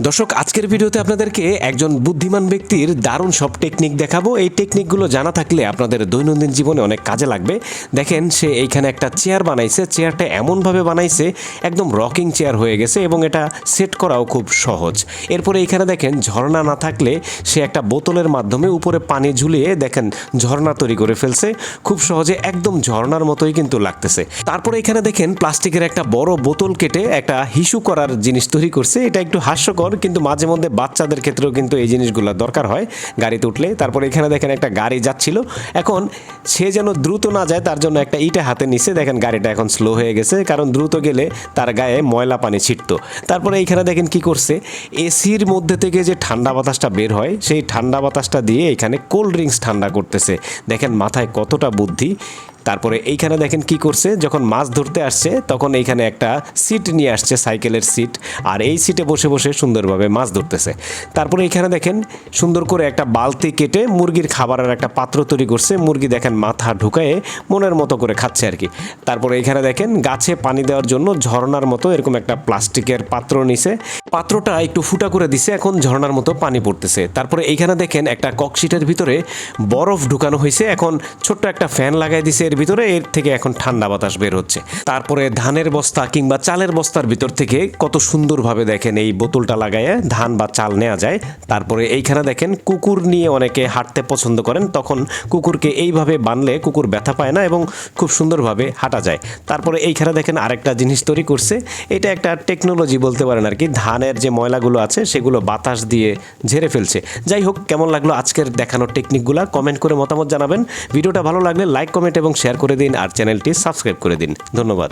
দর্শক, আজকের ভিডিওতে আপনাদেরকে একজন বুদ্ধিমান ব্যক্তির দারুণ সব টেকনিক দেখাবো। এই টেকনিকগুলো জানা থাকলে আপনাদের দৈনন্দিন জীবনে অনেক কাজে লাগবে। দেখেন, সে এইখানে একটা চেয়ার বানাইছে। চেয়ারটা এমনভাবে বানাইছে একদম রকিং চেয়ার হয়ে গেছে এবং এটা সেট করাও খুব সহজ। এরপরে এইখানে দেখেন, ঝর্ণা না থাকলে সে একটা বোতলের মাধ্যমে উপরে পানি ঝুলিয়ে দেখেন ঝর্ণা তৈরি করে ফেলছে। খুব সহজে একদম ঝর্ণার মতোই কিন্তু লাগতেছে। তারপরে এখানে দেখেন, প্লাস্টিকের একটা বড় বোতল কেটে একটা হিসু করার জিনিস তৈরি করছে। এটা একটু হাস্যকর, কিন্তু মাঝে মধ্যে বাচ্চাদের ক্ষেত্রেও কিন্তু এই জিনিসগুলো দরকার হয় গাড়িতে উঠলে। তারপরে এখানে দেখেন একটা গাড়ি যাচ্ছিল, এখন সে যেন দ্রুত না যায় তার জন্য একটা ইটা হাতে নিছে। দেখেন গাড়িটা এখন স্লো হয়ে গেছে, কারণ দ্রুত গেলে তার গায়ে ময়লা পানি ছিটতো। তারপরে এইখানে দেখেন কি করছে, এসির মধ্যে থেকে যে ঠান্ডা বাতাসটা বের হয় সেই ঠান্ডা বাতাসটা দিয়ে এখানে কোল্ড ড্রিঙ্কস ঠান্ডা করতেছে। দেখেন মাথায় কতটা বুদ্ধি। তারপরে এইখানে দেখেন কি করছে, যখন মাছ ধরতে আসছে তখন এইখানে একটা সিট নিয়ে আসছে, সাইকেলের সিট, আর এই সিটে বসে বসে সুন্দরভাবে মাছ ধরতেছে। তারপরে এইখানে দেখেন সুন্দর করে একটা বালতি কেটে মুরগির খাবারের একটা পাত্র তৈরি করছে। মুরগি দেখেন মাথা ঢুকায়ে মনের মতো করে খাচ্ছে আর কি। তারপরে এইখানে দেখেন গাছে পানি দেওয়ার জন্য ঝর্ণার মতো এরকম একটা প্লাস্টিকের পাত্র নিছে, পাত্রটা একটু ফুটা করে দিছে, এখন ঝর্ণার মতো পানি পড়তেছে। তারপরে এইখানে দেখেন একটা ককশিটের ভিতরে বরফ ঢুকানো হয়েছে, এখন ছোট্ট একটা ফ্যান লাগাই দিছে এর ভিতরে, এর থেকে এখন ঠান্ডা বাতাস বের হচ্ছে। তারপরে ধানের বস্তা কিংবা চালের বস্তার ভিতর থেকে কত সুন্দরভাবে দেখেন এই বোতলটা লাগাইয়ে ধান বা চাল নেওয়া যায়। তারপরে এইখানে দেখেন কুকুর নিয়ে অনেকে হাঁটতে পছন্দ করেন, তখন কুকুরকে এইভাবে বানলে কুকুর ব্যথা পায় না এবং খুব সুন্দরভাবে হাঁটা যায়। তারপরে এইখানে দেখেন আরেকটা জিনিস তৈরি করছে, এটা একটা টেকনোলজি বলতে পারেন আর কি। ধানের যে ময়লাগুলো আছে সেগুলো বাতাস দিয়ে ঝেড়ে ফেলছে। যাই হোক, কেমন লাগলো আজকের দেখানোর টেকনিকগুলো কমেন্ট করে মতামত জানাবেন। ভিডিওটা ভালো লাগলে লাইক, কমেন্ট এবং শেয়ার করে দিন, আর চ্যানেলটি সাবস্ক্রাইব করে দিন। ধন্যবাদ।